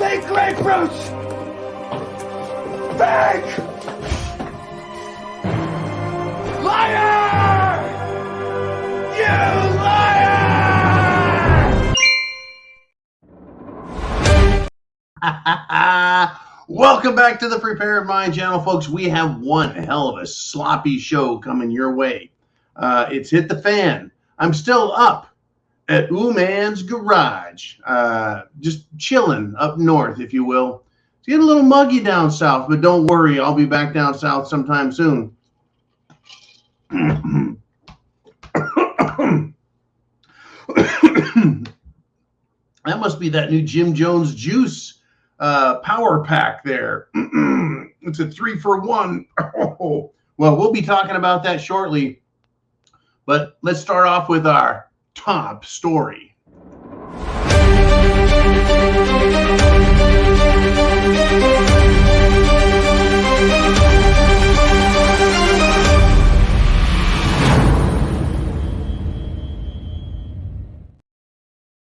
Fake grapefruits! Fake! Liar! You liar! Welcome back to the Prepared Mind channel, folks. We have one hell of a sloppy show coming your way. It's hit the fan. I'm still up at Man's garage, just chilling up north, if you will. It's getting a little muggy down south, but don't worry, I'll be back down south sometime soon. That must be that new Jim Jones juice power pack there. It's a 3-for-1. Oh, well, we'll be talking about that shortly, but let's start off with our top story.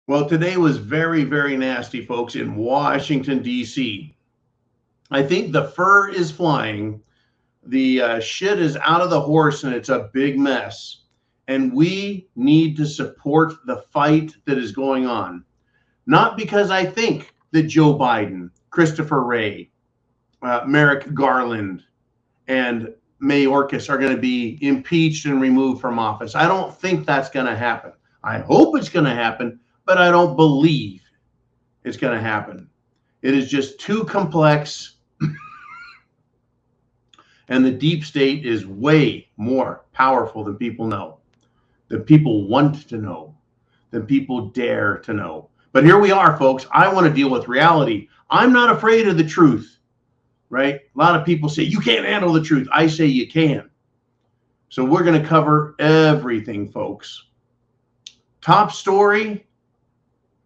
Well, today was very, very nasty, folks, in Washington, D.C. I think the fur is flying. The shit is out of the horse, and it's a big mess. And we need to support the fight that is going on. Not because I think that Joe Biden, Christopher Wray, Merrick Garland, and Mayorkas are going to be impeached and removed from office. I don't think that's going to happen. I hope it's going to happen, but I don't believe it's going to happen. It is just too complex. And the deep state is way more powerful than people know, than people want to know, than people dare to know. But here we are, folks. I want to deal with reality. I'm not afraid of the truth, right? A lot of people say, you can't handle the truth. I say you can. So we're going to cover everything, folks. Top story,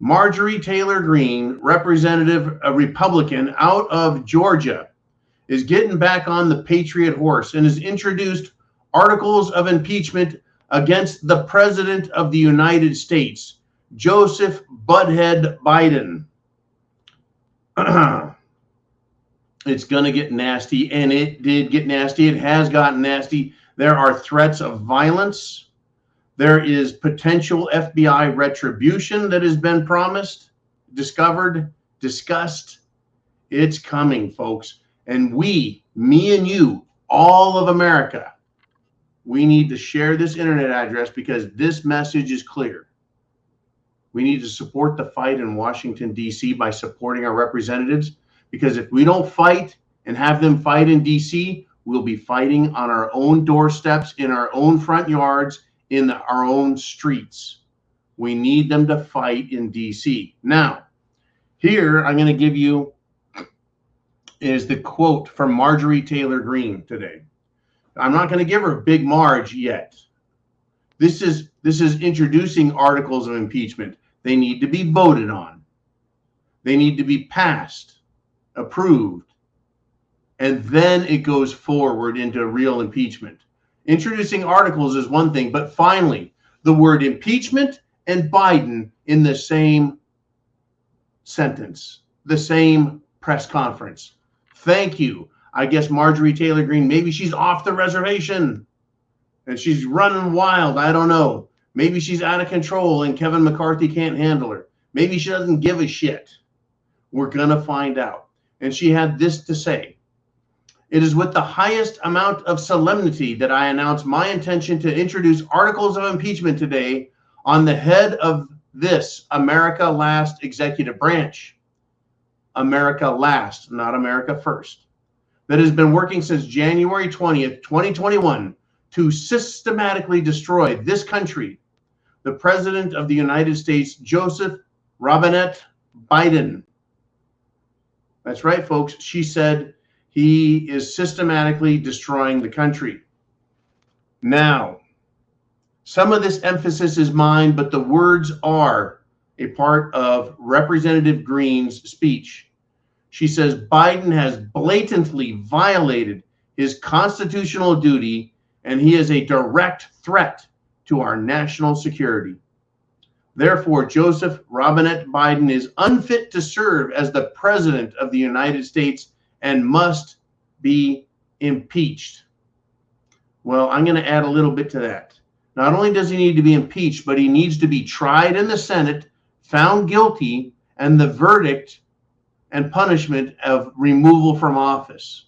Marjorie Taylor Greene, representative, a Republican out of Georgia, is getting back on the Patriot horse and has introduced articles of impeachment against the President of the United States, Joseph Butthead Biden. It's going to get nasty, and it did get nasty. It has gotten nasty. There are threats of violence. There is potential FBI retribution that has been promised, discovered, discussed. It's coming, folks. And we, me and you, all of America, we need to share this internet address because this message is clear. We need to support the fight in Washington, D.C. by supporting our representatives, because if we don't fight and have them fight in D.C., we'll be fighting on our own doorsteps, in our own front yards, in our own streets. We need them to fight in D.C. Now, here I'm going to give you is the quote from Marjorie Taylor Greene today. I'm not going to give her Big Marge yet. This is introducing articles of impeachment. They need to be voted on. They need to be passed, approved, and then it goes forward into real impeachment. Introducing articles is one thing, but finally, the word impeachment and Biden in the same sentence, the same press conference. Thank you. I guess Marjorie Taylor Greene, maybe she's off the reservation and she's running wild. I don't know. Maybe she's out of control and Kevin McCarthy can't handle her. Maybe she doesn't give a shit. We're going to find out. And she had this to say. It is with the highest amount of solemnity that I announce my intention to introduce articles of impeachment today on the head of this America Last executive branch. America Last, not America First, that has been working since January 20th, 2021 to systematically destroy this country. The President of the United States, Joseph Robinette Biden. That's right, folks. She said he is systematically destroying the country. Now, some of this emphasis is mine, but the words are a part of Representative Greene's speech. She says Biden has blatantly violated his constitutional duty, and he is a direct threat to our national security. Therefore, Joseph Robinette Biden is unfit to serve as the president of the United States and must be impeached. Well, I'm going to add a little bit to that. Not only does he need to be impeached, but he needs to be tried in the Senate, found guilty, and the verdict and punishment of removal from office.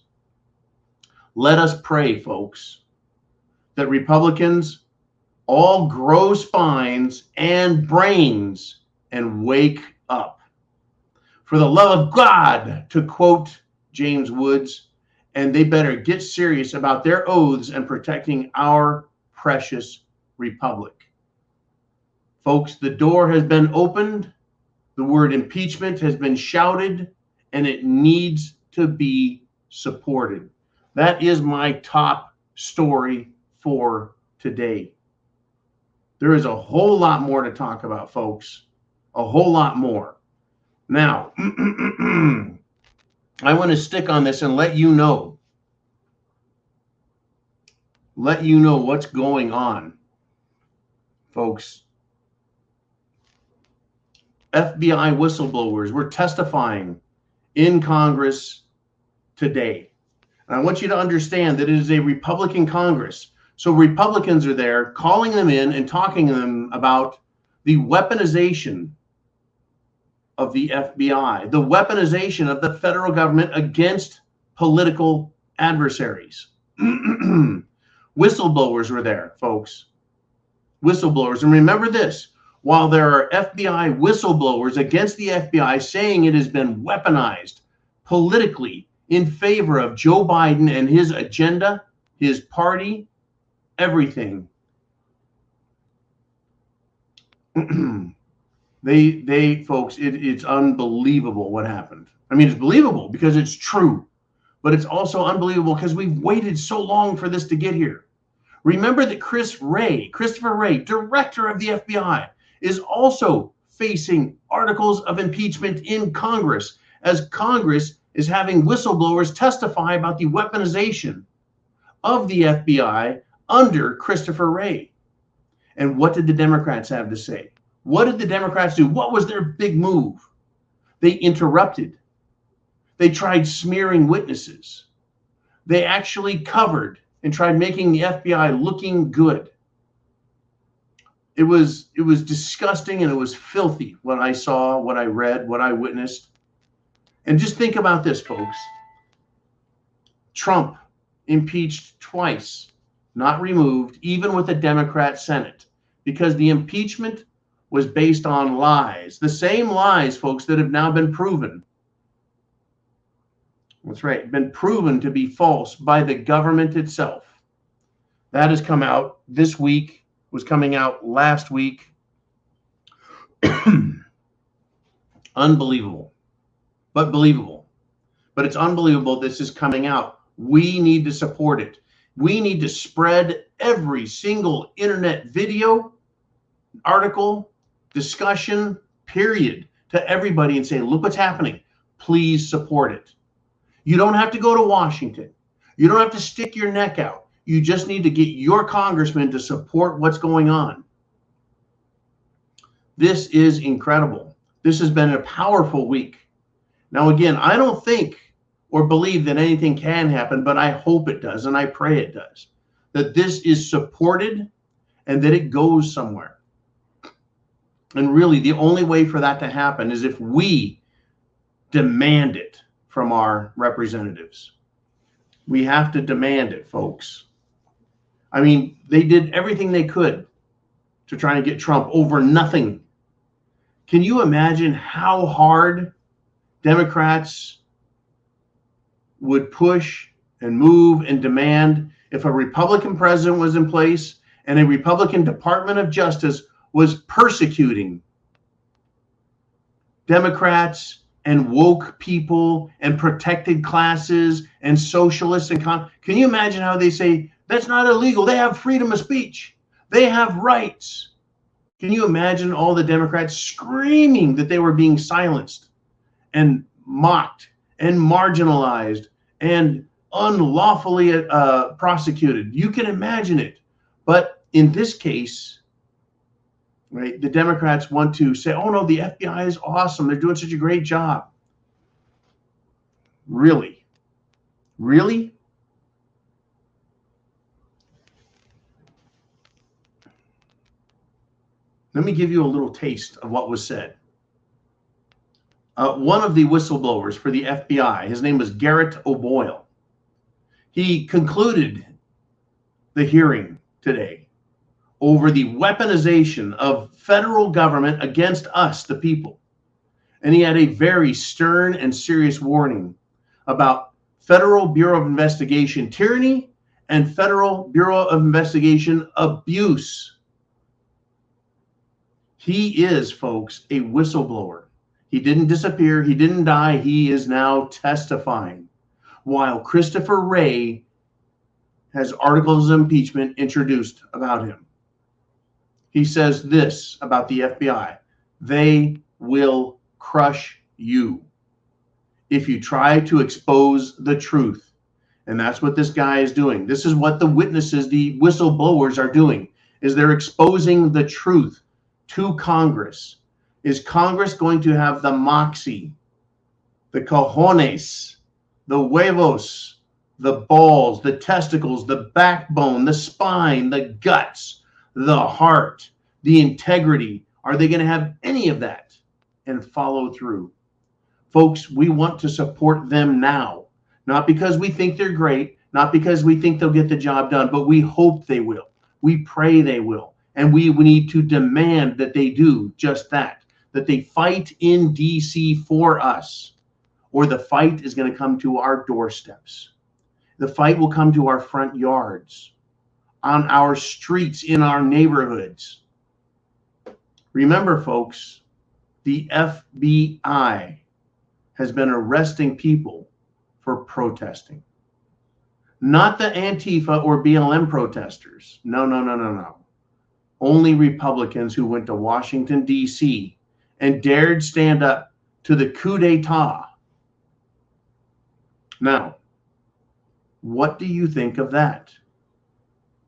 Let us pray, folks, that Republicans all grow spines and brains and wake up. For the love of God, to quote James Woods, and they better get serious about their oaths and protecting our precious republic. Folks, the door has been opened. The word impeachment has been shouted, and it needs to be supported. That is my top story for today. There is a whole lot more to talk about, folks. A whole lot more. Now, I want to stick on this and let you know what's going on, folks. FBI whistleblowers were testifying in Congress today. And I want you to understand that it is a Republican Congress. So Republicans are there calling them in and talking to them about the weaponization of the FBI, the weaponization of the federal government against political adversaries. Whistleblowers were there, folks. Whistleblowers. And remember this, while there are FBI whistleblowers against the FBI saying it has been weaponized politically in favor of Joe Biden and his agenda, his party, everything. They folks, it's unbelievable what happened. I mean, it's believable because it's true, but it's also unbelievable because we've waited so long for this to get here. Remember that Christopher Wray, director of the FBI, is also facing articles of impeachment in Congress, as Congress is having whistleblowers testify about the weaponization of the FBI under Christopher Wray. And what did the Democrats have to say? What did the Democrats do? What was their big move? They interrupted. They tried smearing witnesses. They actually covered and tried making the FBI looking good. It was disgusting and it was filthy what I saw, what I read, what I witnessed. And just think about this, folks. Trump impeached twice, not removed, even with a Democrat Senate, because the impeachment was based on lies. The same lies, folks, that have now been proven. That's right, been proven to be false by the government itself. That has come out this week, was coming out last week. Unbelievable, but believable. But it's unbelievable this is coming out. We need to support it. We need to spread every single internet video, article, discussion, period, to everybody and say, look what's happening. Please support it. You don't have to go to Washington. You don't have to stick your neck out. You just need to get your congressman to support what's going on. This is incredible. This has been a powerful week. Now, again, I don't think or believe that anything can happen, but I hope it does, and I pray it does, that this is supported and that it goes somewhere. And really, the only way for that to happen is if we demand it from our representatives. We have to demand it, folks. I mean, they did everything they could to try and get Trump over nothing. Can you imagine how hard Democrats would push and move and demand if a Republican president was in place and a Republican Department of Justice was persecuting Democrats and woke people and protected classes and socialists and can you imagine how they say that's not illegal? They have freedom of speech. They have rights. Can you imagine all the Democrats screaming that they were being silenced and mocked and marginalized and unlawfully prosecuted? You can imagine it. But in this case, right? The Democrats want to say, oh no, the FBI is awesome. They're doing such a great job. Really? Really? Let me give you a little taste of what was said. One of the whistleblowers for the FBI, his name was Garrett O'Boyle. He concluded the hearing today over the weaponization of federal government against us, the people. And he had a very stern and serious warning about Federal Bureau of Investigation tyranny and Federal Bureau of Investigation abuse. He is, folks, a whistleblower. He didn't disappear. He didn't die. He is now testifying. While Christopher Wray has articles of impeachment introduced about him. He says this about the FBI: they will crush you if you try to expose the truth. And that's what this guy is doing. This is what the witnesses, the whistleblowers, are doing, is they're exposing the truth to Congress. Is Congress going to have the moxie, the cojones, the huevos, the balls, the testicles, the backbone, the spine, the guts, the heart, the integrity? Are they going to have any of that and follow through? Folks, we want to support them now, not because we think they're great, not because we think they'll get the job done, but we hope they will. We pray they will. And we need to demand that they do just that they fight in DC for us, or the fight is going to come to our doorsteps. The fight will come to our front yards, on our streets, in our neighborhoods. Remember, folks, the FBI has been arresting people for protesting. Not the Antifa or BLM protesters. No. Only Republicans who went to Washington, D.C. and dared stand up to the coup d'etat. Now, what do you think of that?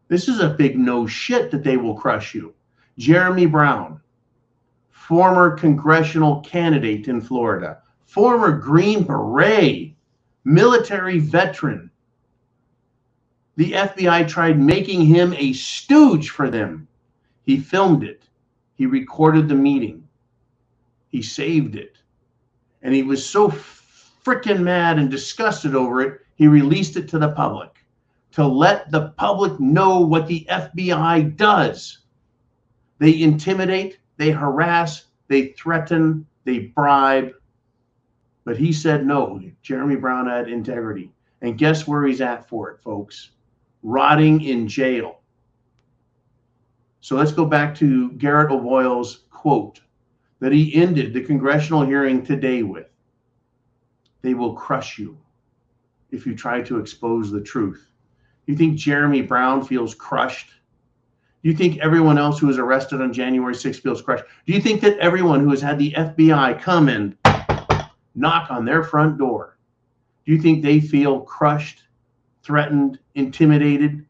This is a big no shit that they will crush you. Jeremy Brown, former congressional candidate in Florida, former Green Beret, military veteran. The FBI tried making him a stooge for them. He filmed it. He recorded the meeting. He saved it. And he was so freaking mad and disgusted over it, he released it to the public to let the public know what the FBI does. They intimidate, they harass, they threaten, they bribe. But he said no. Jeremy Brown had integrity. And guess where he's at for it, folks? Rotting in jail. So let's go back to Garrett O'Boyle's quote that he ended the congressional hearing today with. They will crush you if you try to expose the truth. You think Jeremy Brown feels crushed? Do you think everyone else who was arrested on January 6th feels crushed? Do you think that everyone who has had the FBI come and knock on their front door, do you think they feel crushed, threatened, intimidated?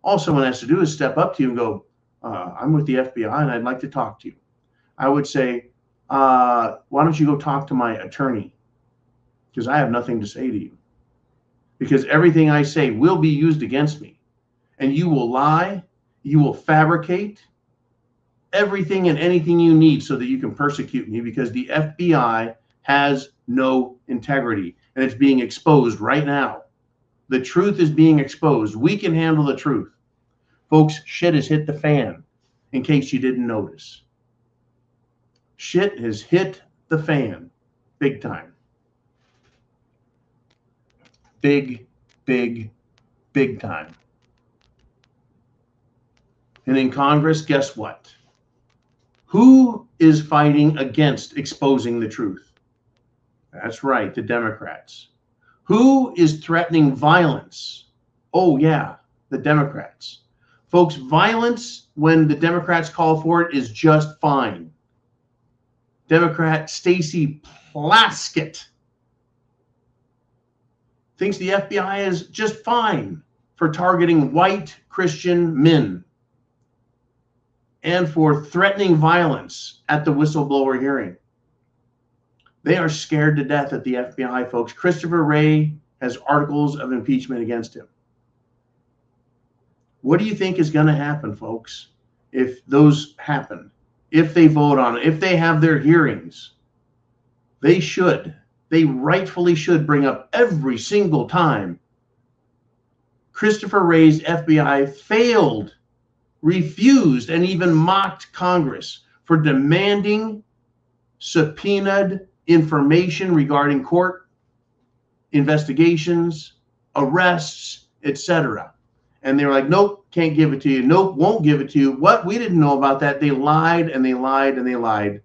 All someone has to do is step up to you and go, I'm with the FBI and I'd like to talk to you. I would say, why don't you go talk to my attorney? Because I have nothing to say to you. Because everything I say will be used against me. And you will lie, you will fabricate everything and anything you need so that you can persecute me, because the FBI has no integrity. And it's being exposed right now. The truth is being exposed. We can handle the truth. Folks, shit has hit the fan, in case you didn't notice. Shit has hit the fan big time. Big time. And in Congress, guess what? Who is fighting against exposing the truth? That's right, the Democrats. Who is threatening violence? Oh yeah, the Democrats. Folks, violence, when the Democrats call for it, is just fine. Democrat Stacey Plaskett thinks the FBI is just fine for targeting white Christian men. and for threatening violence at the whistleblower hearing. They are scared to death at the FBI, folks. Christopher Wray has articles of impeachment against him. What do you think is going to happen, folks, if those happen? If they vote on it, if they have their hearings, they rightfully should bring up every single time Christopher Wray's FBI failed, refused, and even mocked Congress for demanding subpoenaed information regarding court investigations, arrests, etc. And they were like, nope, can't give it to you. Nope, won't give it to you. What? We didn't know about that. They lied and they lied and they lied.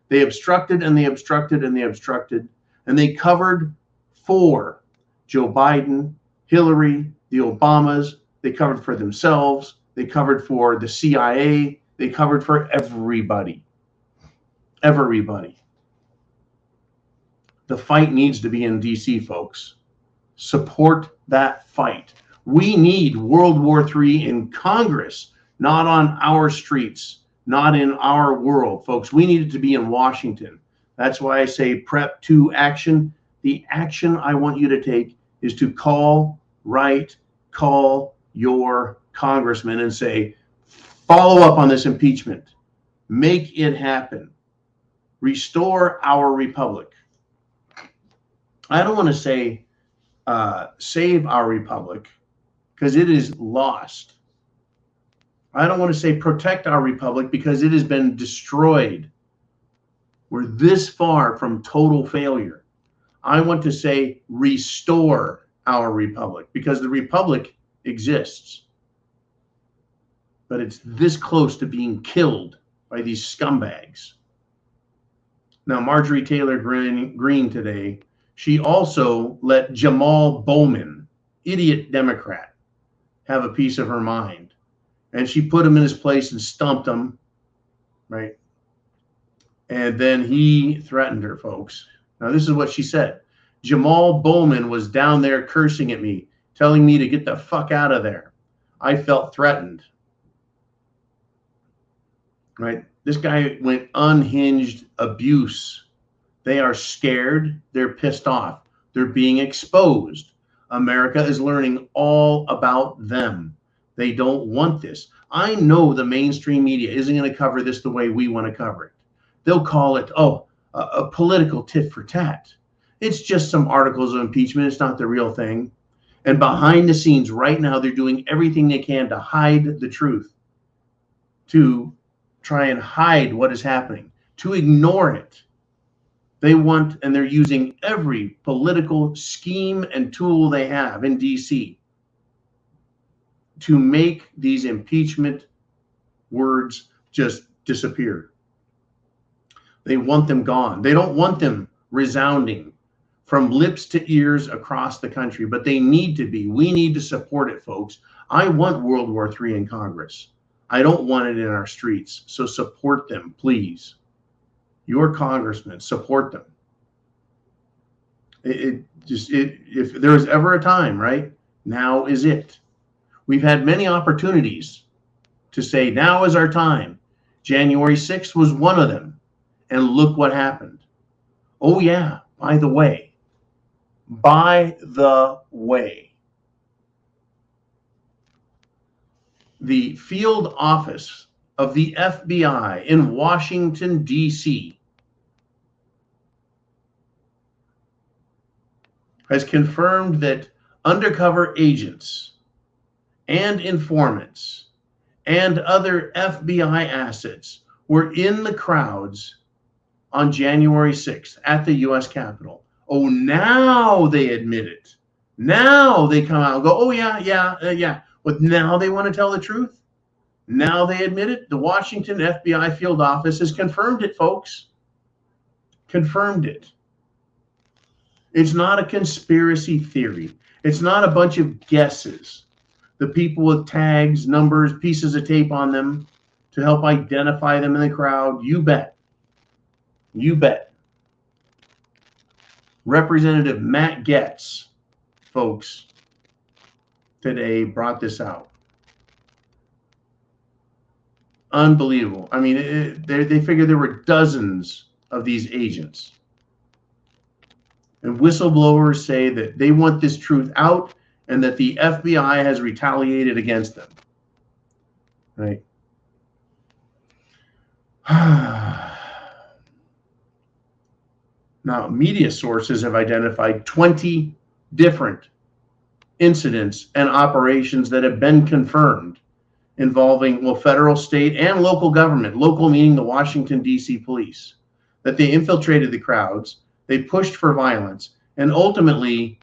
They obstructed and they obstructed and they obstructed. And they covered for Joe Biden, Hillary, the Obamas. They covered for themselves. They covered for the CIA. They covered for everybody. Everybody. The fight needs to be in DC, folks. Support that fight. We need World War III in Congress, not on our streets, not in our world, folks. We need it to be in Washington. That's why I say prep to action. The action I want you to take is to call your congressman and say, follow up on this impeachment. Make it happen. Restore our republic. I don't want to say save our republic, because it is lost. I don't want to say protect our republic, because it has been destroyed. We're this far from total failure. I want to say restore our republic, because the republic exists. But it's this close to being killed by these scumbags. Now, Marjorie Taylor Greene today, she also let Jamal Bowman, idiot Democrat, have a piece of her mind. And she put him in his place and stumped him, right? And then he threatened her, folks. Now, this is what she said. Jamal Bowman was down there cursing at me, telling me to get the fuck out of there. I felt threatened, right? This guy went unhinged abuse. They are scared. They're pissed off. They're being exposed. America is learning all about them. They don't want this. I know the mainstream media isn't going to cover this the way we want to cover it. They'll call it, a political tit for tat. It's just some articles of impeachment. It's not the real thing. And behind the scenes right now, they're doing everything they can to hide the truth, to try and hide what is happening, to ignore it. They want, and they're using every political scheme and tool they have in DC to make these impeachment words just disappear. They want them gone. They don't want them resounding from lips to ears across the country, but they need to be. We need to support it, folks. I want World War III in Congress. I don't want it in our streets. So support them, please. Your congressmen, support them. If there is ever a time, right, now is it. We've had many opportunities to say now is our time. January 6th was one of them. And look what happened. Oh, yeah, by the way, the field office of the FBI in Washington, D.C. has confirmed that undercover agents and informants and other FBI assets were in the crowds on January 6th at the U.S. Capitol. Oh, now they admit it. Now they come out and go, oh, yeah. But now they want to tell the truth. Now they admit it. The Washington FBI field office has confirmed it, folks. Confirmed it. It's not a conspiracy theory. It's not a bunch of guesses. The people with tags, numbers, pieces of tape on them to help identify them in the crowd. You bet. You bet. Representative Matt Gaetz, folks, today brought this out. Unbelievable. I mean, they figured there were dozens of these agents. And whistleblowers say that they want this truth out and that the FBI has retaliated against them. Right? Now, media sources have identified 20 different incidents and operations that have been confirmed involving, well, federal, state, and local government, local meaning the Washington, D.C. police, that they infiltrated the crowds, they pushed for violence, and ultimately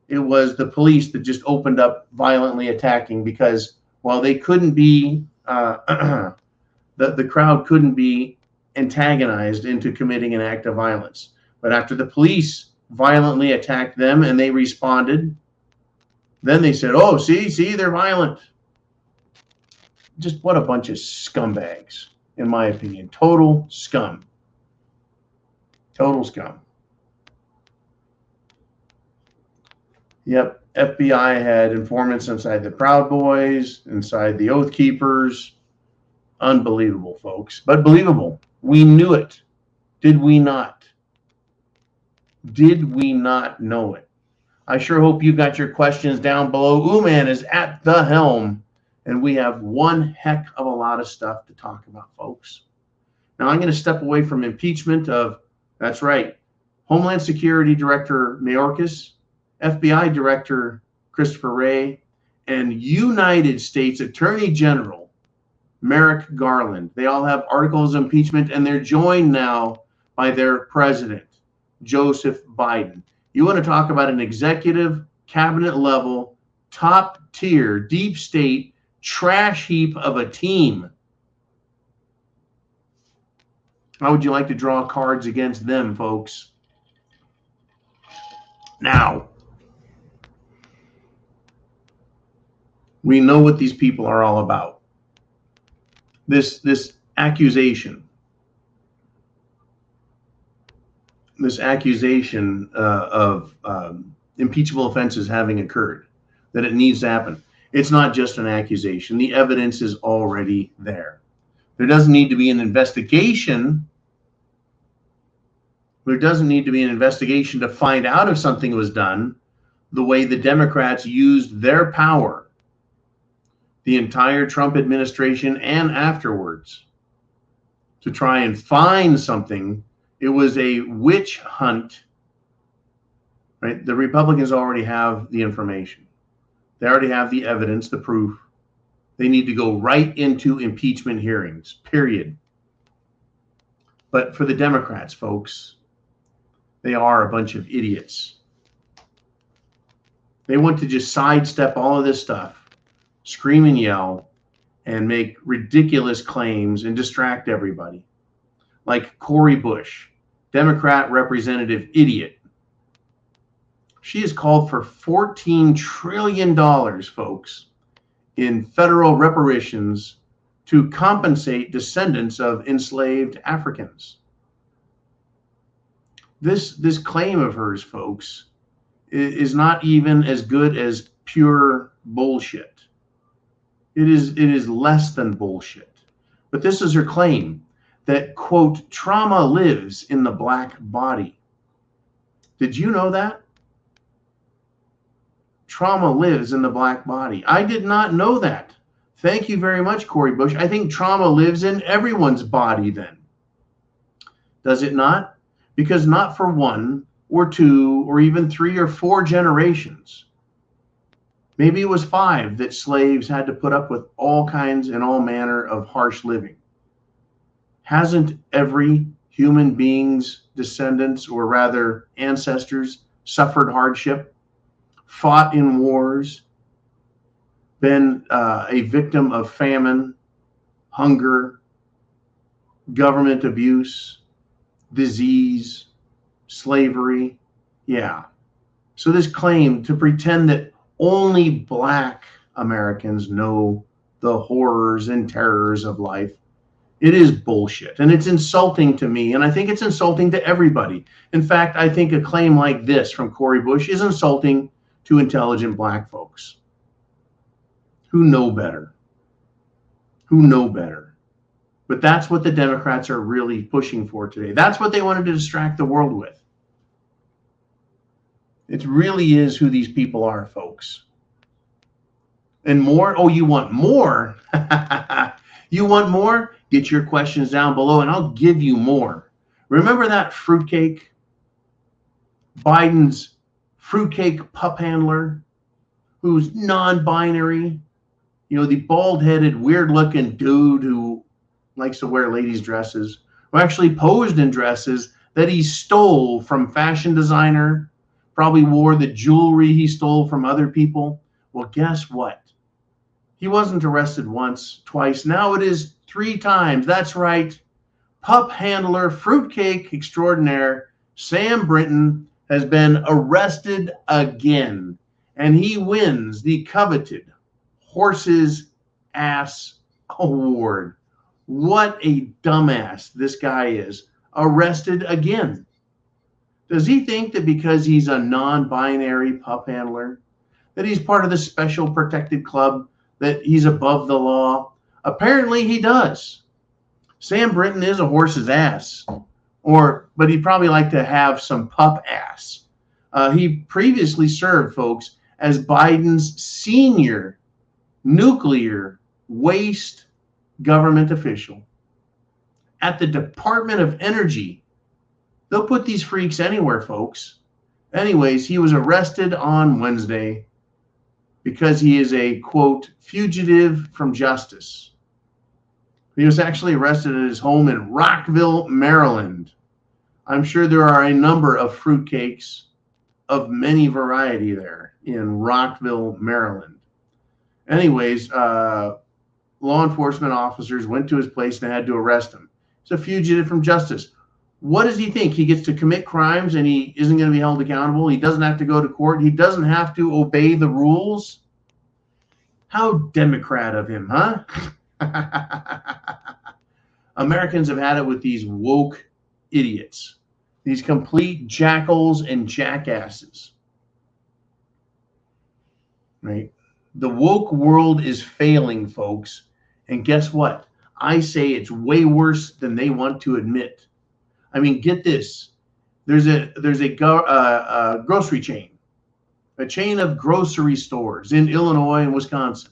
it was the police that just opened up violently attacking because while they couldn't be, the crowd couldn't be antagonized into committing an act of violence. But after the police violently attacked them and they responded, then they said, oh, see, they're violent. Just what a bunch of scumbags, in my opinion. Total scum. Total scum. Yep, FBI had informants inside the Proud Boys, inside the Oath Keepers. Unbelievable, folks, but believable. We knew it. Did we not? Did we not know it? I sure hope you got your questions down below. Ooman is at the helm, and we have one heck of a lot of stuff to talk about, folks. Now, I'm going to step away from impeachment of, that's right, Homeland Security Director Mayorkas, FBI Director Christopher Wray, and United States Attorney General Merrick Garland. They all have articles of impeachment, and they're joined now by their president, Joseph Biden. You want to talk about an executive cabinet level, top tier, deep state, trash heap of a team. How would you like to draw cards against them, folks? Now, we know what these people are all about. This accusation of impeachable offenses having occurred, that it needs to happen. It's not just an accusation. The evidence is already there. There doesn't need to be an investigation. There doesn't need to be an investigation to find out if something was done the way the Democrats used their power the entire Trump administration and afterwards to try and find something. It was a witch hunt, right? The Republicans already have the information. They already have the evidence, the proof. They need to go right into impeachment hearings, period. But for the Democrats, folks, they are a bunch of idiots. They want to just sidestep all of this stuff, scream and yell, and make ridiculous claims and distract everybody. Like Cori Bush, Democrat representative idiot. She has called for $14 trillion, folks, in federal reparations to compensate descendants of enslaved Africans. This claim of hers, folks, is not even as good as pure bullshit. It is less than bullshit. But this is her claim that, quote, trauma lives in the black body. Did you know that? Trauma lives in the black body. I did not know that. Thank you very much, Cori Bush. I think trauma lives in everyone's body then. Does it not? Because not for one or two or even 3 or 4 generations. Maybe it was 5 that slaves had to put up with all kinds and all manner of harsh living. Hasn't every human being's descendants, or rather ancestors, suffered hardship, fought in wars, been a victim of famine, hunger, government abuse, disease, slavery? Yeah. So this claim to pretend that only black Americans know the horrors and terrors of life, it is bullshit. And it's insulting to me. And I think it's insulting to everybody. In fact, I think a claim like this from Cori Bush is insulting to intelligent black folks who know better. Who know better. But that's what the Democrats are really pushing for today. That's what they wanted to distract the world with. It really is who these people are, folks. And more? Oh, you want more? You want more? Get your questions down below and I'll give you more. Remember that fruitcake? Biden's fruitcake pup handler who's non-binary? You know, the bald-headed, weird-looking dude who likes to wear ladies' dresses, who actually posed in dresses that he stole from fashion designer, probably wore the jewelry he stole from other people. Well, guess what? He wasn't arrested once, twice. Now it is 3 times. That's right. Pup handler, fruitcake extraordinaire, Sam Brinton has been arrested again. And he wins the coveted Horse's Ass Award. What a dumbass this guy is. Arrested again. Does he think that because he's a non-binary pup handler, that he's part of the special protected club, that he's above the law? Apparently he does. Sam Brinton is a horse's ass, but he'd probably like to have some pup ass. He previously served, folks, as Biden's senior nuclear waste government official at the Department of Energy. They'll put these freaks anywhere, folks. Anyways, he was arrested on Wednesday because he is a, quote, fugitive from justice. He was actually arrested at his home in Rockville, Maryland. I'm sure there are a number of fruitcakes of many variety there in Rockville, Maryland. Anyways, law enforcement officers went to his place and had to arrest him. He's a fugitive from justice. What does he think? He gets to commit crimes and he isn't going to be held accountable? He doesn't have to go to court? He doesn't have to obey the rules? How Democrat of him, huh? Americans have had it with these woke idiots, these complete jackals and jackasses, right? The woke world is failing, folks. And guess what? I say it's way worse than they want to admit. I mean, get this. There's a grocery chain, a chain of grocery stores in Illinois and Wisconsin.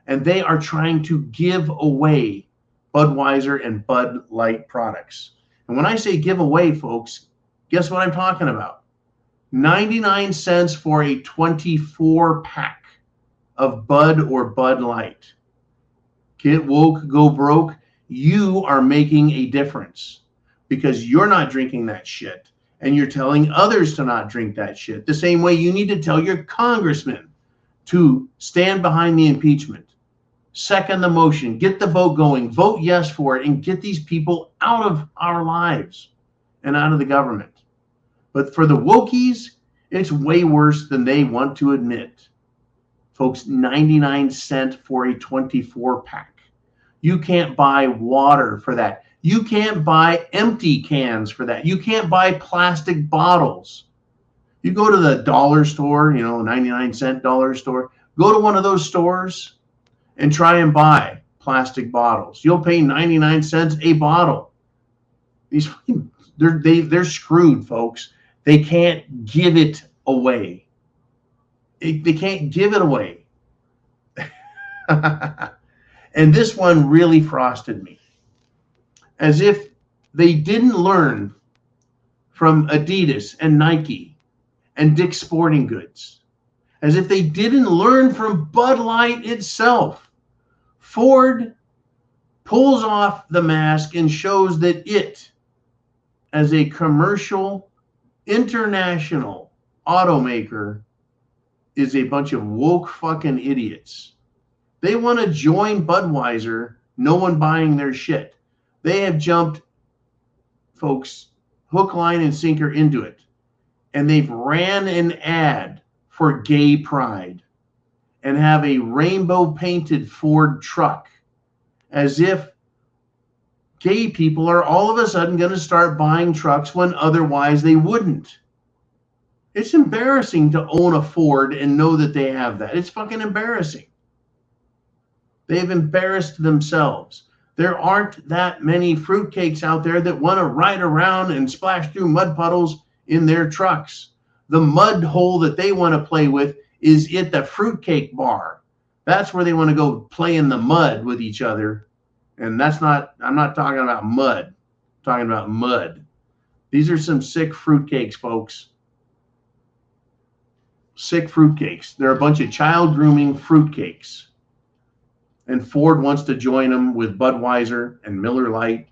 And they are trying to give away Budweiser and Bud Light products. And when I say give away, folks, guess what I'm talking about? 99 cents for a 24-pack of Bud or Bud Light. Get woke, go broke. You are making a difference because you're not drinking that shit and you're telling others to not drink that shit. The same way you need to tell your congressman to stand behind the impeachment. Second the motion, get the vote going, vote yes for it, and get these people out of our lives and out of the government. But for the wokies, it's way worse than they want to admit. Folks, 99 cents for a 24-pack. You can't buy water for that. You can't buy empty cans for that. You can't buy plastic bottles. You go to the dollar store, 99-cent dollar store, go to one of those stores and try and buy plastic bottles. You'll pay 99 cents a bottle. They're screwed, folks. They can't give it away. They can't give it away. And this one really frosted me. As if they didn't learn from Adidas and Nike and Dick's Sporting Goods. As if they didn't learn from Bud Light itself. Ford pulls off the mask and shows that it, as a commercial, international automaker, is a bunch of woke fucking idiots. They want to join Budweiser, no one buying their shit. They have jumped, folks, hook, line, and sinker into it. And they've ran an ad for gay pride and have a rainbow painted Ford truck as if gay people are all of a sudden going to start buying trucks when otherwise they wouldn't. It's embarrassing to own a Ford and know that they have that. It's fucking embarrassing. They've embarrassed themselves. There aren't that many fruitcakes out there that want to ride around and splash through mud puddles in their trucks. The mud hole that they want to play with is at the fruitcake bar. That's where they want to go play in the mud with each other. And that's not, I'm not talking about mud. I'm talking about mud. These are some sick fruitcakes, folks. Sick fruitcakes. They're a bunch of child grooming fruitcakes. And Ford wants to join them with Budweiser and Miller Lite.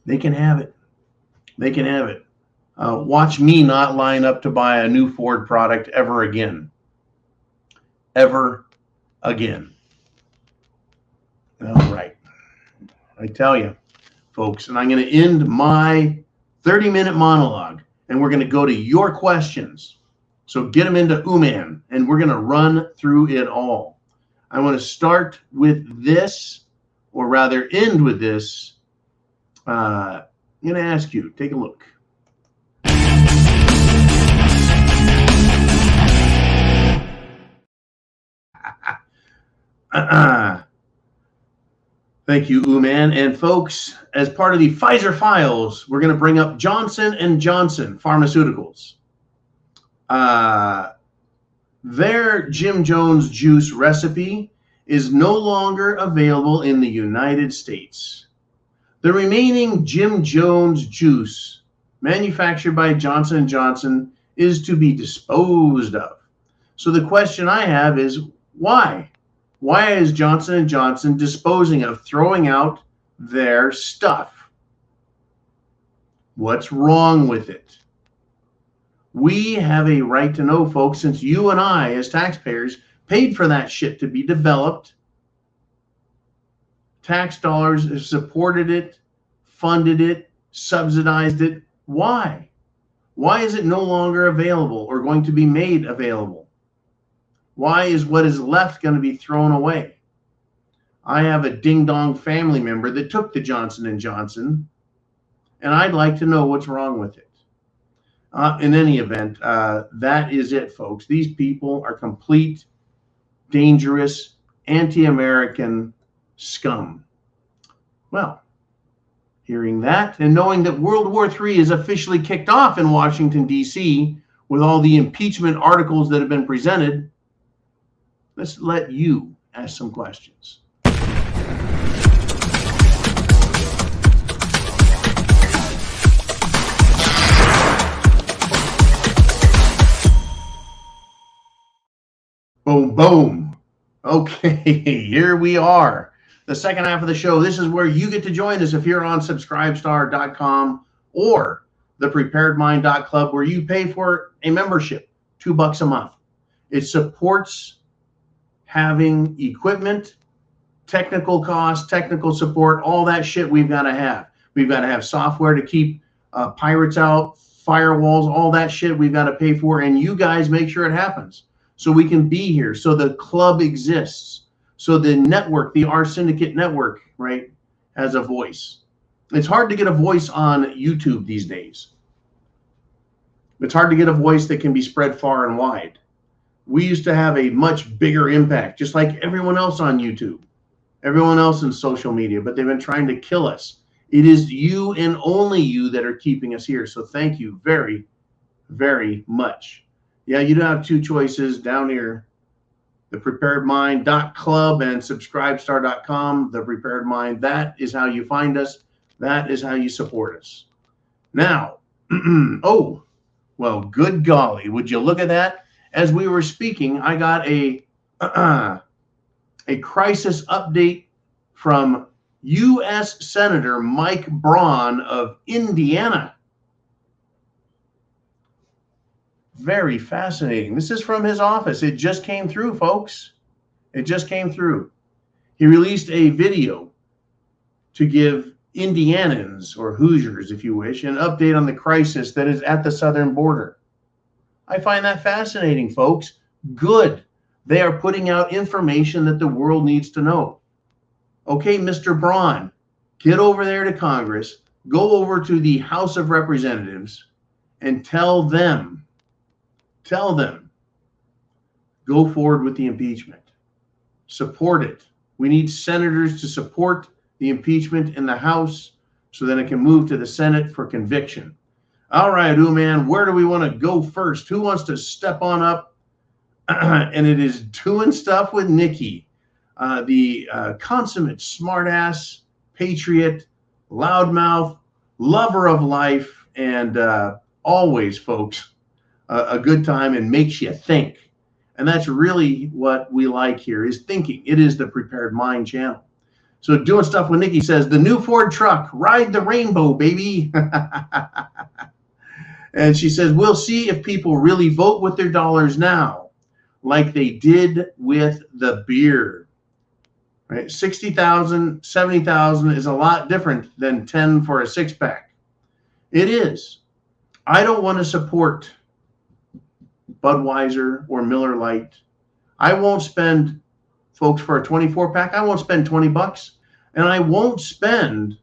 They can have it. They can have it. Watch me not line up to buy a new Ford product ever again. Ever again. All right. I tell you, folks, and I'm going to end my 30-minute monologue, and we're going to go to your questions. So get them into Uman, and we're going to run through it all. I want to start with this, or rather end with this. I'm going to ask you, take a look. Thank you, Uman. And folks, as part of the Pfizer files, we're going to bring up Johnson & Johnson Pharmaceuticals. Their Jim Jones juice recipe is no longer available in the United States. The remaining Jim Jones juice manufactured by Johnson & Johnson is to be disposed of. So the question I have is, why? Why is Johnson & Johnson disposing of, throwing out their stuff? What's wrong with it? We have a right to know, folks, since you and I, as taxpayers, paid for that shit to be developed. Tax dollars have supported it, funded it, subsidized it. Why? Why is it no longer available or going to be made available? Why is what is left going to be thrown away? I have a ding-dong family member that took the Johnson & Johnson, and I'd like to know what's wrong with it. In any event, that is it, folks. These people are complete, dangerous, anti-American scum. Well, hearing that and knowing that World War III is officially kicked off in Washington, D.C., with all the impeachment articles that have been presented, let's let you ask some questions. Boom, boom. Okay, here we are. The second half of the show. This is where you get to join us if you're on subscribestar.com or thepreparedmind.club, where you pay for a membership, $2 a month. It supports having equipment, technical costs, technical support, all that shit we've got to have. We've got to have software to keep pirates out, firewalls, all that shit we've got to pay for, and you guys make sure it happens. So we can be here, so the club exists, so the network, the R Syndicate network, right, has a voice. It's hard to get a voice on YouTube these days. It's hard to get a voice that can be spread far and wide. We used to have a much bigger impact, just like everyone else on YouTube, everyone else in social media, but they've been trying to kill us. It is you and only you that are keeping us here. So thank you very, very much. Yeah, you do have two choices down here, thepreparedmind.club and subscribestar.com, The Prepared Mind. That is how you find us. That is how you support us. Now, oh, well, good golly, would you look at that? As we were speaking, I got a crisis update from U.S. Senator Mike Braun of Indiana. Very fascinating. This is from his office. It just came through, folks. It just came through. He released a video to give Indianans, or Hoosiers, if you wish, an update on the crisis that is at the southern border. I find that fascinating, folks. Good. They are putting out information that the world needs to know. Okay, Mr. Braun, get over there to Congress, go over to the House of Representatives, and tell them, go forward with the impeachment. Support it. We need senators to support the impeachment in the House so then it can move to the Senate for conviction. All right, man, where do we want to go first? Who wants to step on up? And it is doing stuff with Nikki, the consummate smartass, patriot, loudmouth, lover of life, and always, folks, a good time and makes you think. And that's really what we like here, is thinking. It is the Prepared Mind channel. So doing stuff with Nikki says, the new Ford truck, ride the rainbow, baby. And she says, we'll see if people really vote with their dollars now, like they did with the beer. Right? 60,000, 70,000 is a lot different than 10 for a six-pack. It is. I don't want to support Budweiser or Miller Lite. I won't spend, folks, for a 24-pack, I won't spend $20. And I won't spend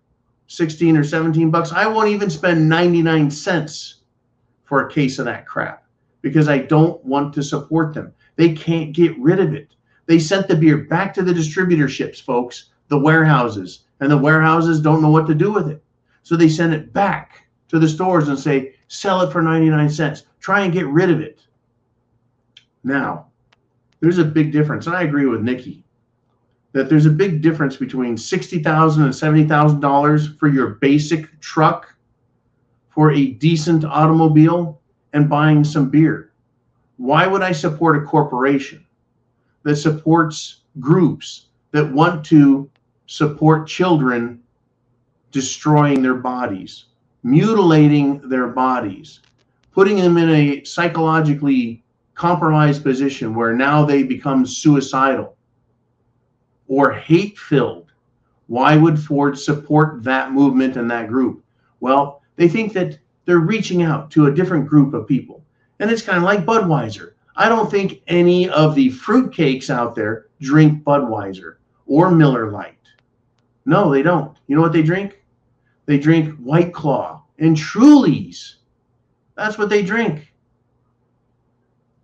16 or 17 bucks. I won't even spend 99 cents for a case of that crap, because I don't want to support them. They can't get rid of it. They sent the beer back to the distributorships, folks, the warehouses, and the warehouses don't know what to do with it. So they send it back to the stores and say, sell it for 99 cents. Try and get rid of it. Now, there's a big difference, and I agree with Nikki, that there's a big difference between $60,000 and $70,000 for your basic truck, for a decent automobile, and buying some beer. Why would I support a corporation that supports groups that want to support children destroying their bodies, mutilating their bodies, putting them in a psychologically compromised position where now they become suicidal or hate-filled? Why would Ford support that movement and that group? Well, they think that they're reaching out to a different group of people. And it's kind of like Budweiser. I don't think any of the fruitcakes out there drink Budweiser or Miller Lite. No, they don't. You know what they drink? They drink White Claw and Trulies. That's what they drink.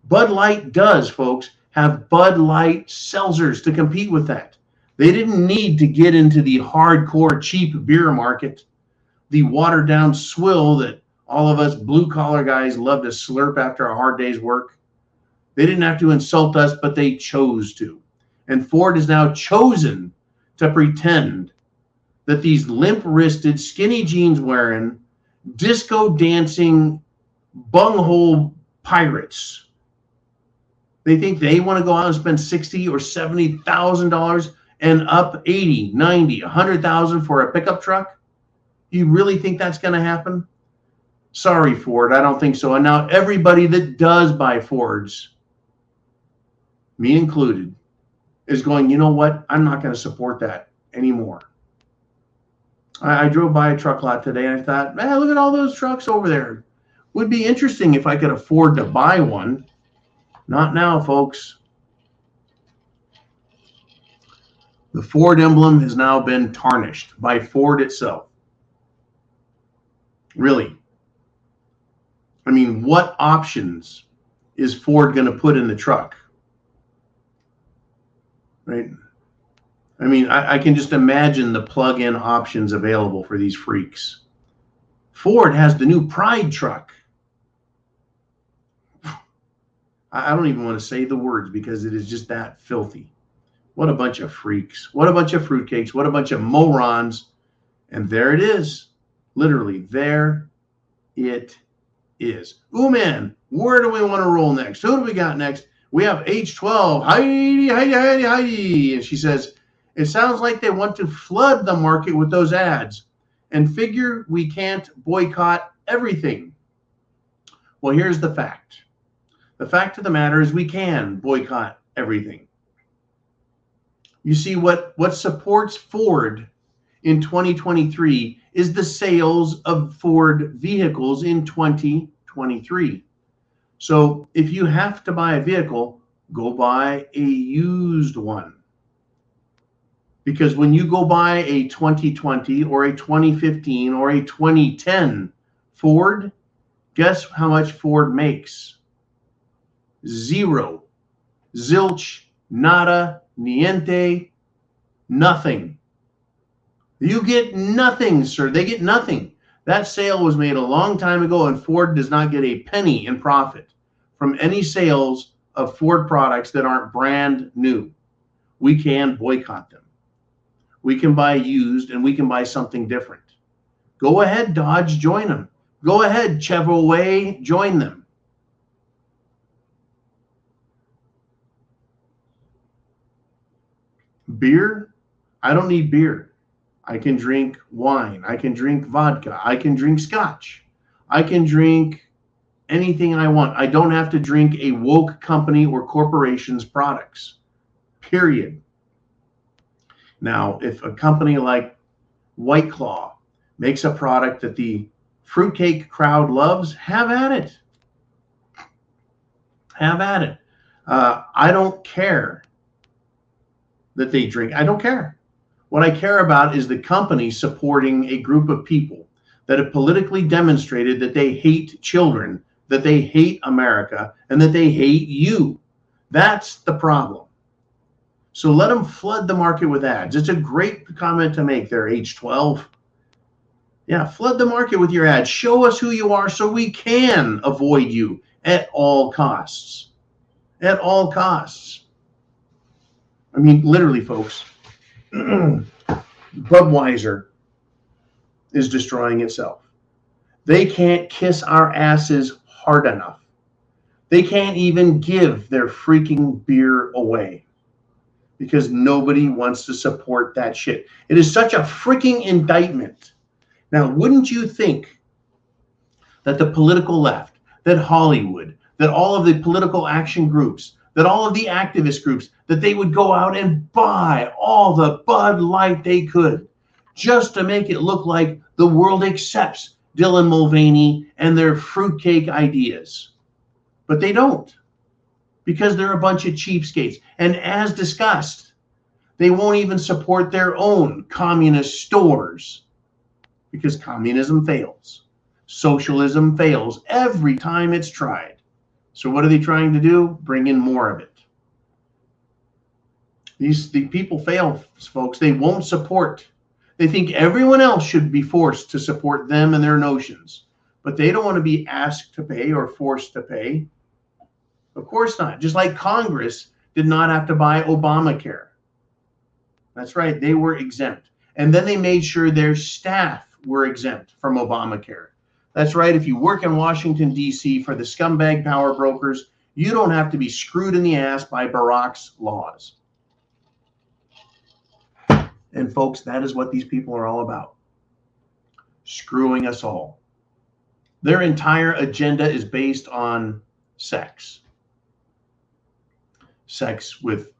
Bud Light does, folks, have Bud Light seltzers to compete with that. They didn't need to get into the hardcore cheap beer market, the watered down swill that all of us blue collar guys love to slurp after a hard day's work. They didn't have to insult us, but they chose to. And Ford has now chosen to pretend that these limp-wristed, skinny jeans wearing, disco dancing, bunghole pirates, they think they want to go out and spend $60,000 or $70,000 and up 80, 90, 100,000 for a pickup truck? You really think that's going to happen? Sorry, Ford, I don't think so. And now everybody that does buy Fords, me included, is going, you know what? I'm not going to support that anymore. I drove by a truck lot today and I thought, man, look at all those trucks over there. Would be interesting if I could afford to buy one. Not now, folks. The Ford emblem has now been tarnished by Ford itself. Really. I mean, what options is Ford going to put in the truck? Right? I mean, I can just imagine the plug-in options available for these freaks. Ford has the new Pride truck. I don't even want to say the words because it is just that filthy. What a bunch of freaks. What a bunch of fruitcakes. What a bunch of morons. And there it is. Literally, there it is. Ooh, man, where do we want to roll next? Who do we got next? We have H12. Heidi, Heidi, Heidi, Heidi. And she says, it sounds like they want to flood the market with those ads and figure we can't boycott everything. Well, here's the fact. The fact of the matter is we can boycott everything. You see, what supports Ford in 2023 is the sales of Ford vehicles in 2023. So if you have to buy a vehicle, go buy a used one. Because when you go buy a 2020 or a 2015 or a 2010 Ford, guess how much Ford makes? Zero. Zilch, nada, niente. Nothing. You get nothing, sir. They get nothing. That sale was made a long time ago, and Ford does not get a penny in profit from any sales of Ford products that aren't brand new. We can boycott them. We can buy used, and we can buy something different. Go ahead, Dodge, join them. Go ahead, Chevrolet, join them. Beer? I don't need beer. I can drink wine. I can drink vodka. I can drink scotch. I can drink anything I want. I don't have to drink a woke company or corporation's products, period. Now, if a company like White Claw makes a product that the fruitcake crowd loves, have at it. Have at it. I don't care that they drink. I don't care. What I care about is the company supporting a group of people that have politically demonstrated that they hate children, that they hate America, and that they hate you. That's the problem. So let them flood the market with ads. It's a great comment to make there, H12. Yeah, flood the market with your ads. Show us who you are so we can avoid you at all costs. At all costs. I mean, literally, folks, Budweiser is destroying itself. They can't kiss our asses hard enough. They can't even give their freaking beer away because nobody wants to support that shit. It is such a freaking indictment. Now, wouldn't you think that the political left, that Hollywood, that all of the political action groups, that all of the activist groups, that they would go out and buy all the Bud Light they could just to make it look like the world accepts Dylan Mulvaney and their fruitcake ideas? But they don't, because they're a bunch of cheapskates. And as discussed, they won't even support their own communist stores because communism fails. Socialism fails every time it's tried. So what are they trying to do? Bring in more of it. The people fail, folks. They won't support. They think everyone else should be forced to support them and their notions, but they don't want to be asked to pay or forced to pay. Of course not. Just like Congress did not have to buy Obamacare. That's right. They were exempt. And then they made sure their staff were exempt from Obamacare. That's right. If you work in Washington, D.C. for the scumbag power brokers, you don't have to be screwed in the ass by Barack's laws. And folks, that is what these people are all about. Screwing us all. Their entire agenda is based on sex. Sex with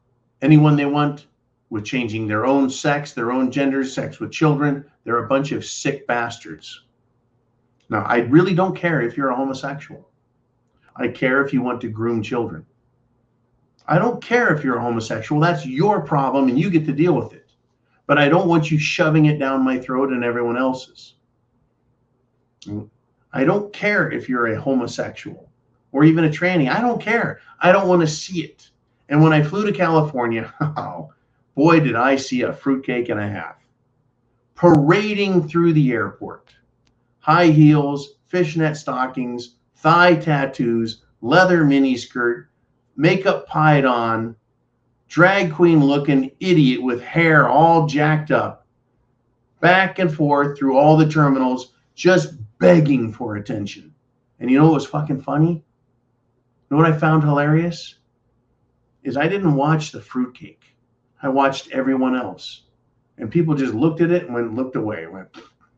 anyone they want, with changing their own sex, their own gender, sex with children. They're a bunch of sick bastards. Now, I really don't care if you're a homosexual. I care if you want to groom children. I don't care if you're a homosexual. That's your problem and you get to deal with it. But I don't want you shoving it down my throat and everyone else's. I don't care if you're a homosexual or even a tranny. I don't care. I don't want to see it. And when I flew to California, oh, boy, did I see a fruitcake and a half parading through the airport. High heels, fishnet stockings, thigh tattoos, leather miniskirt, makeup pied on, drag queen looking idiot with hair all jacked up, back and forth through all the terminals, just begging for attention. And you know what was fucking funny? You know what I found hilarious? Is I didn't watch the fruitcake. I watched everyone else. And people just looked at it and looked away. Went,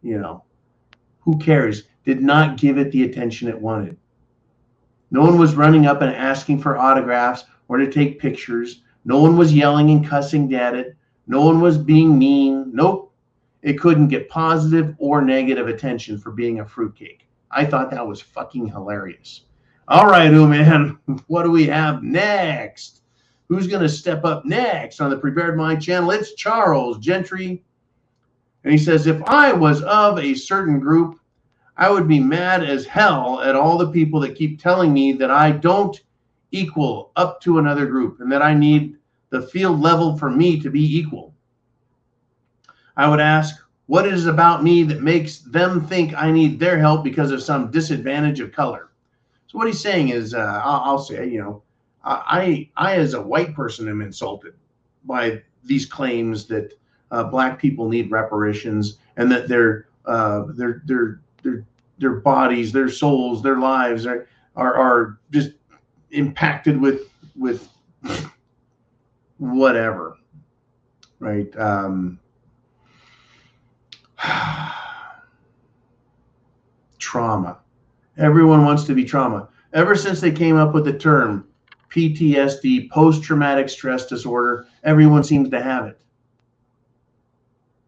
you know, who cares? Did not give it the attention it wanted. No one was running up and asking for autographs or to take pictures. No one was yelling and cussing at it. No one was being mean. Nope. It couldn't get positive or negative attention for being a fruitcake. I thought that was fucking hilarious. All right, man, what do we have next? Who's going to step up next on the Prepared Mind channel? It's Charles Gentry. And he says, if I was of a certain group, I would be mad as hell at all the people that keep telling me that I don't equal up to another group and that I need the field level for me to be equal. I would ask, what is it about me that makes them think I need their help because of some disadvantage of color? So what he's saying is, I'll say, I as a white person am insulted by these claims that black people need reparations and that their bodies, their souls, their lives are just impacted with whatever, right? Trauma. Everyone wants to be trauma. Ever since they came up with the term PTSD, post-traumatic stress disorder, everyone seems to have it,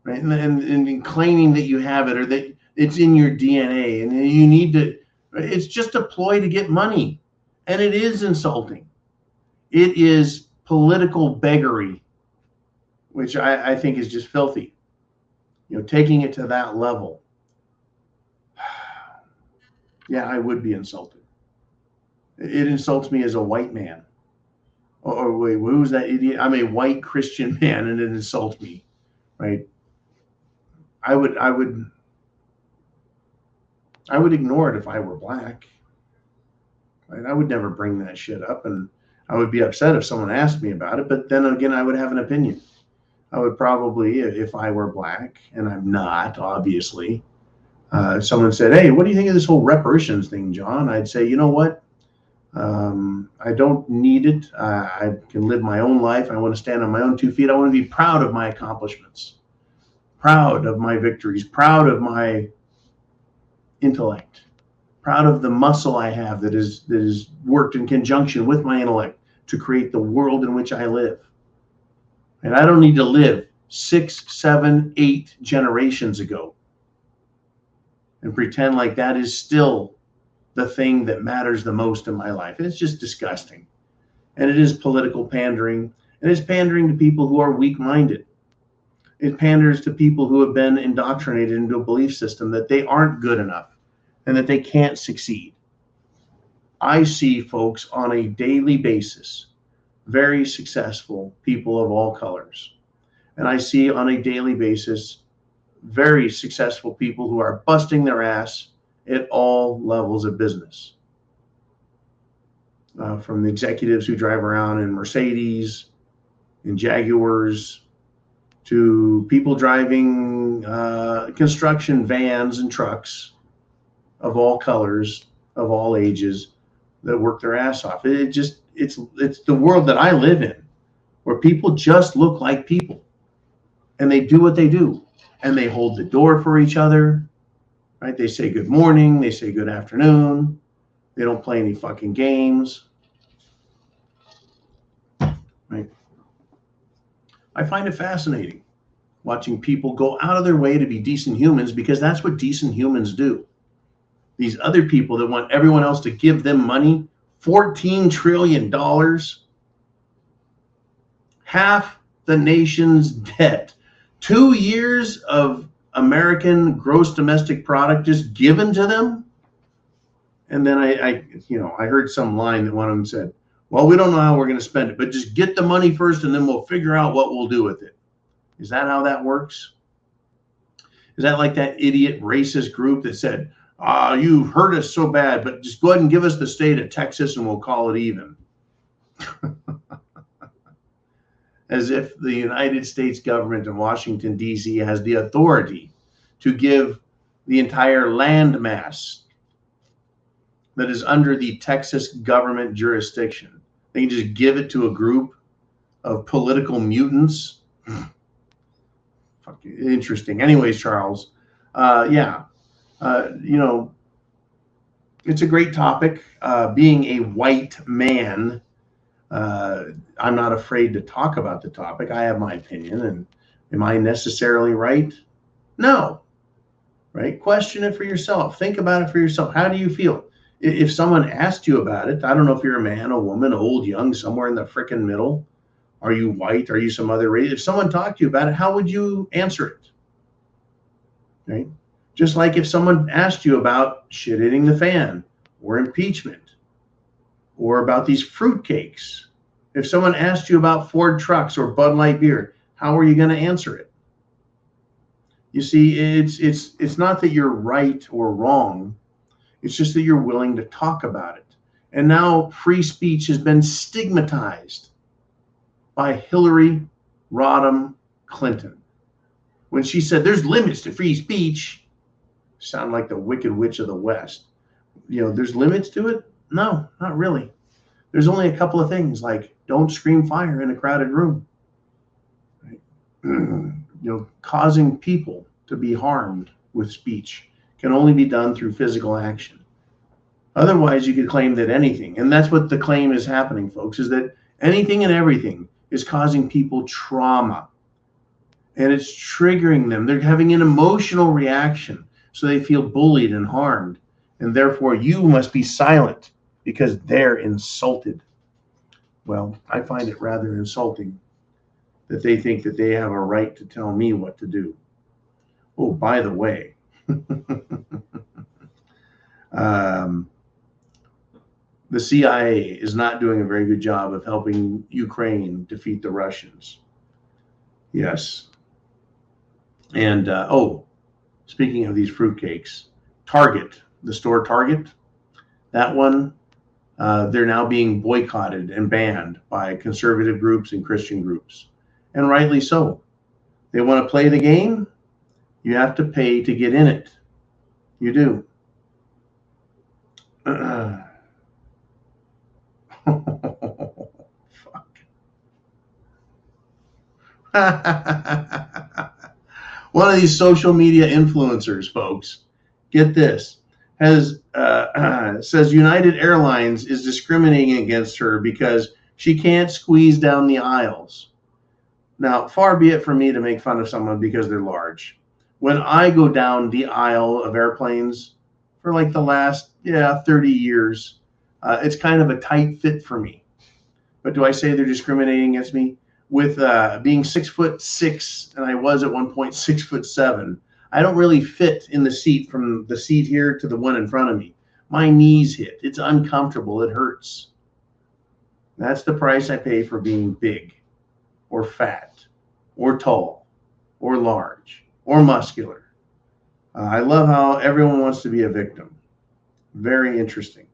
right? And claiming that you have it or that it's in your DNA and you need to, it's just a ploy to get money. And it is insulting. It is political beggary, which I think is just filthy. Taking it to that level. Yeah, I would be insulted. It insults me as a white man. Or wait, who's that idiot? I'm a white Christian man, and it insults me, right? I would ignore it if I were black. Right? I would never bring that shit up, and I would be upset if someone asked me about it. But then again, I would have an opinion. I would probably, if I were black, and I'm not, obviously. If someone said, "Hey, what do you think of this whole reparations thing, John?" I'd say, you know what? I don't need it. I can live my own life. I want to stand on my own 2 feet. I want to be proud of my accomplishments, proud of my victories, proud of my intellect, proud of the muscle I have that is worked in conjunction with my intellect to create the world in which I live. And I don't need to live 6, 7, 8 generations ago and pretend like that is still the thing that matters the most in my life. And it's just disgusting. And it is political pandering. And it's pandering to people who are weak-minded. It panders to people who have been indoctrinated into a belief system that they aren't good enough and that they can't succeed. I see folks on a daily basis, very successful people of all colors. And I see on a daily basis, very successful people who are busting their ass at all levels of business. From the executives who drive around in Mercedes and Jaguars to people driving construction vans and trucks of all colors, of all ages, that work their ass off. It's the world that I live in, where people just look like people and they do what they do and they hold the door for each other. Right? They say good morning. They say good afternoon. They don't play any fucking games. Right? I find it fascinating watching people go out of their way to be decent humans because that's what decent humans do. These other people that want everyone else to give them money, $14 trillion, half the nation's debt, 2 years of American gross domestic product just given to them. And then I heard some line that one of them said, well, we don't know how we're going to spend it, but just get the money first and then we'll figure out what we'll do with it. Is that how that works? Is that like that idiot racist group that said, you hurt us so bad, but just go ahead and give us the state of Texas and we'll call it even? As if the United States government in Washington, D.C. has the authority to give the entire landmass that is under the Texas government jurisdiction. They can just give it to a group of political mutants. Fucking interesting. Anyways, Charles, it's a great topic. Being a white man, I'm not afraid to talk about the topic. I have my opinion, and am I necessarily right? No. Right? Question it for yourself. Think about it for yourself. How do you feel? If someone asked you about it, I don't know if you're a man, a woman, old, young, somewhere in the frickin' middle. Are you white? Are you some other race? If someone talked to you about it, how would you answer it? Right? Just like if someone asked you about shit hitting the fan or impeachment or about these fruitcakes. If someone asked you about Ford trucks or Bud Light beer, how are you going to answer it? You see, it's not that you're right or wrong. It's just that you're willing to talk about it. And now free speech has been stigmatized by Hillary Rodham Clinton. When she said there's limits to free speech, sound like the Wicked Witch of the West. There's limits to it? No, not really. There's only a couple of things, like don't scream fire in a crowded room. Right? Causing people to be harmed with speech can only be done through physical action. Otherwise, you could claim that anything, and that's what the claim is happening, folks, is that anything and everything is causing people trauma. And it's triggering them. They're having an emotional reaction, so they feel bullied and harmed. And therefore, you must be silent because they're insulted. Well, I find it rather insulting that they think that they have a right to tell me what to do. Oh, by the way, the CIA is not doing a very good job of helping Ukraine defeat the Russians. Yes. And, speaking of these fruitcakes, Target, the store Target, that one, they're now being boycotted and banned by conservative groups and Christian groups. And rightly so. They want to play the game. You have to pay to get in it. You do. Fuck. One of these social media influencers, folks, get this, says United Airlines is discriminating against her because she can't squeeze down the aisles. Now, far be it from me to make fun of someone because they're large. When I go down the aisle of airplanes for like the last 30 years, it's kind of a tight fit for me. But do I say they're discriminating against me? With being 6'6", and I was at one point 6'7", I don't really fit in the seat from the seat here to the one in front of me. My knees hit. It's uncomfortable. It hurts. That's the price I pay for being big or fat or tall or large or muscular. I love how everyone wants to be a victim. Very interesting.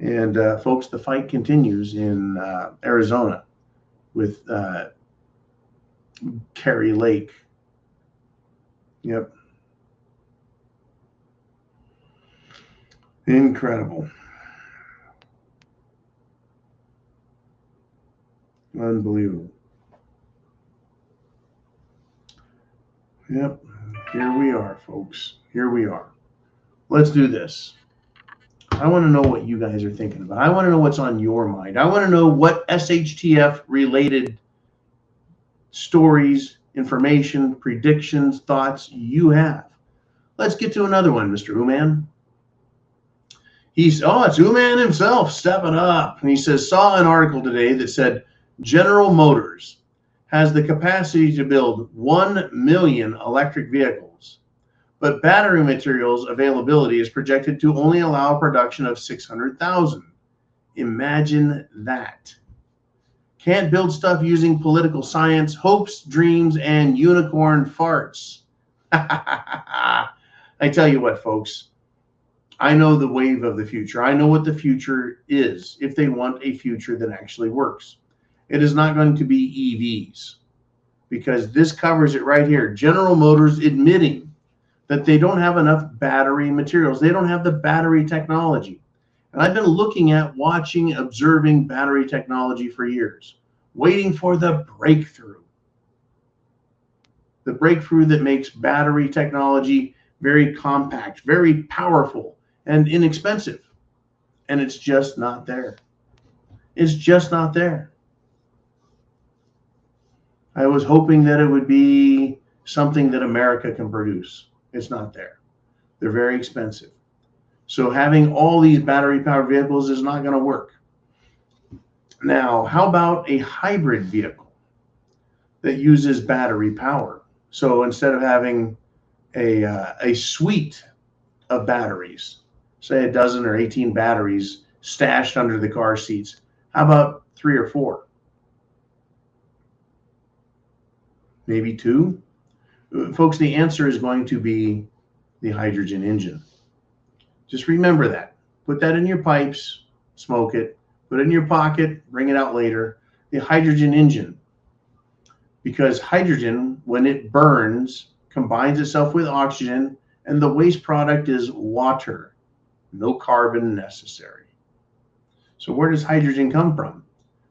And folks, the fight continues in Arizona with Kari Lake. Yep. Incredible. Unbelievable. Yep. Here we are, folks. Here we are. Let's do this. I want to know what you guys are thinking about. I want to know what's on your mind. I want to know what SHTF related stories, information, predictions, thoughts you have. Let's get to another one, Mr. Uman. It's Uman himself stepping up. And he says, saw an article today that said General Motors has the capacity to build 1 million electric vehicles, but battery materials availability is projected to only allow production of 600,000. Imagine that. Can't build stuff using political science, hopes, dreams, and unicorn farts. I tell you what, folks, I know the wave of the future. I know what the future is if they want a future that actually works. It is not going to be EVs, because this covers it right here. General Motors admitting that they don't have enough battery materials. They don't have the battery technology. And I've been looking at, watching, observing battery technology for years, waiting for the breakthrough. The breakthrough that makes battery technology very compact, very powerful, and inexpensive. And it's just not there. It's just not there. I was hoping that it would be something that America can produce. It's not there. They're very expensive. So having all these battery-powered vehicles is not going to work. Now, how about a hybrid vehicle that uses battery power? So instead of having a suite of batteries, say a dozen or 18 batteries stashed under the car seats, how about 3 or 4? Maybe 2? Folks, the answer is going to be the hydrogen engine. Just remember that. Put that in your pipes, smoke it, put it in your pocket, bring it out later. The hydrogen engine. Because hydrogen, when it burns, combines itself with oxygen, and the waste product is water. No carbon necessary. So where does hydrogen come from?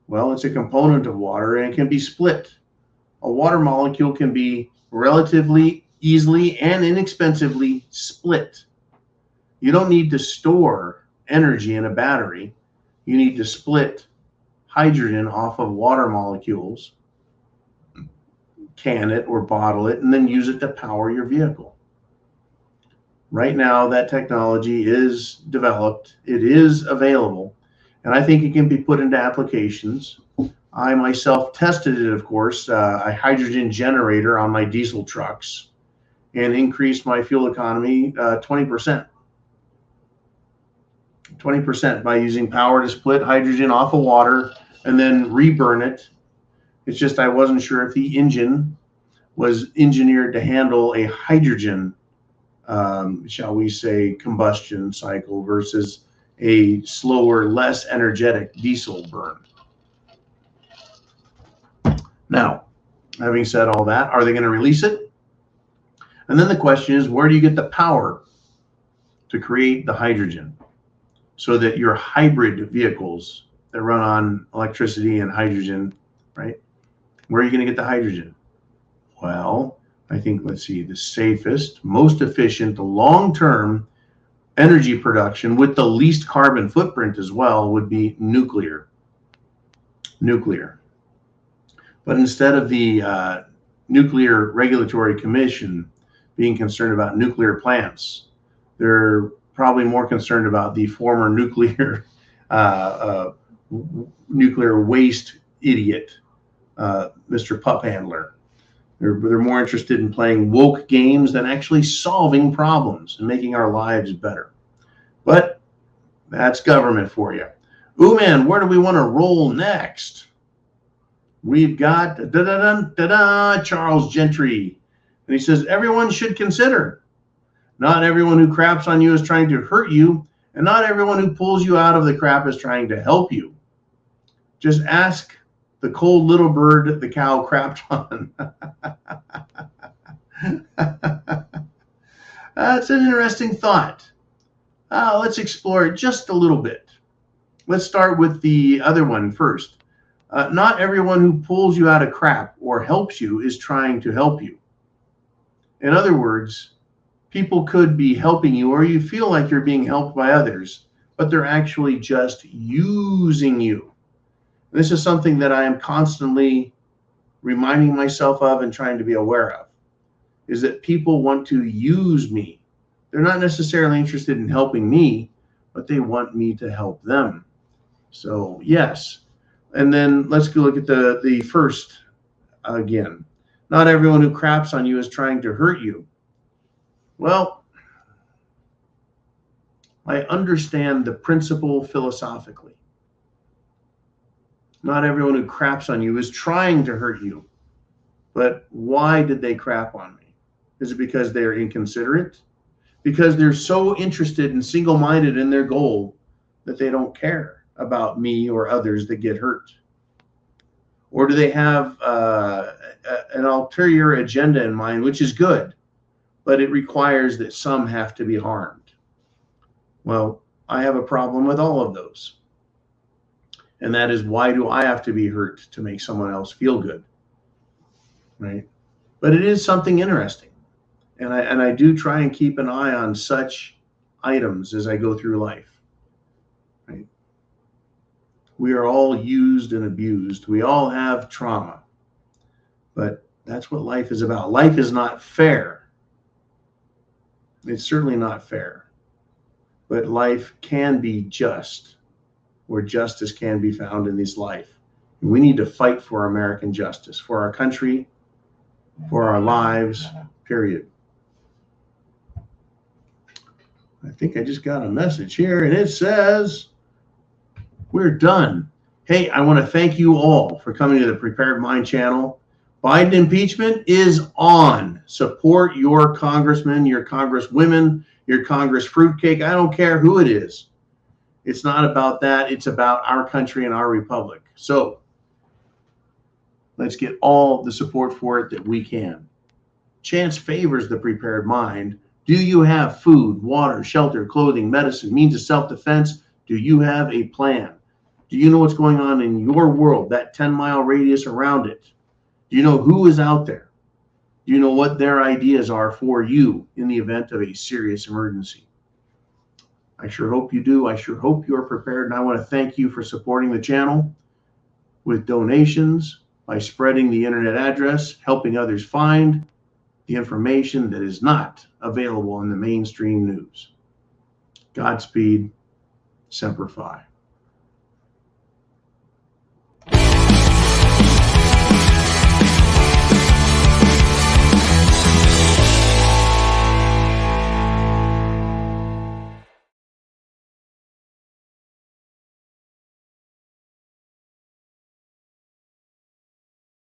Well, it's a component of water and it can be split. A water molecule can be relatively easily and inexpensively split. You don't need to store energy in a battery. You need to split hydrogen off of water molecules, can it or bottle it, and then use it to power your vehicle. Right now, that technology is developed. It is available, and I think it can be put into applications. I myself tested it, of course, a hydrogen generator on my diesel trucks, and increased my fuel economy 20%. 20% by using power to split hydrogen off of water and then reburn it. It's just I wasn't sure if the engine was engineered to handle a hydrogen, shall we say, combustion cycle versus a slower, less energetic diesel burn. Now, having said all that, are they going to release it? And then the question is, where do you get the power to create the hydrogen so that your hybrid vehicles that run on electricity and hydrogen, right? Where are you going to get the hydrogen? Well, I think, let's see, the safest, most efficient, long-term energy production with the least carbon footprint as well would be nuclear. Nuclear. But instead of the Nuclear Regulatory Commission being concerned about nuclear plants, they're probably more concerned about the former nuclear nuclear waste idiot, Mr. Pup Handler. They're more interested in playing woke games than actually solving problems and making our lives better. But that's government for you. Ooh, man, where do we want to roll next? We've got Charles Gentry. And he says, everyone should consider. Not everyone who craps on you is trying to hurt you, and not everyone who pulls you out of the crap is trying to help you. Just ask the cold little bird the cow crapped on. That's an interesting thought. Let's explore it just a little bit. Let's start with the other one first. Not everyone who pulls you out of crap or helps you is trying to help you. In other words, people could be helping you, or you feel like you're being helped by others, but they're actually just using you. This is something that I am constantly reminding myself of and trying to be aware of, is that people want to use me. They're not necessarily interested in helping me, but they want me to help them. So yes. And then let's go look at the first again. Not everyone who craps on you is trying to hurt you. Well, I understand the principle philosophically. Not everyone who craps on you is trying to hurt you. But why did they crap on me? Is it because they're inconsiderate? Because they're so interested and single-minded in their goal that they don't care about me or others that get hurt? Or do they have an ulterior agenda in mind, which is good, but it requires that some have to be harmed? Well, I have a problem with all of those. And that is, why do I have to be hurt to make someone else feel good? Right? But it is something interesting. And I do try and keep an eye on such items as I go through life. Right? We are all used and abused. We all have trauma. But that's what life is about. Life is not fair. It's certainly not fair. But life can be just, where justice can be found in this life. And we need to fight for American justice, for our country, for our lives, period. I think I just got a message here, and it says, we're done. Hey, I want to thank you all for coming to the Prepared Mind channel. Biden impeachment is on. Support your congressmen, your congresswomen, your congress fruitcake. I don't care who it is. It's not about that. It's about our country and our republic. So let's get all the support for it that we can. Chance favors the prepared mind. Do you have food, water, shelter, clothing, medicine, means of self-defense? Do you have a plan? Do you know what's going on in your world, that 10-mile radius around it? Do you know who is out there? Do you know what their ideas are for you in the event of a serious emergency? I sure hope you do. I sure hope you're prepared. And I want to thank you for supporting the channel with donations, by spreading the internet address, helping others find the information that is not available in the mainstream news. Godspeed, Semper Fi.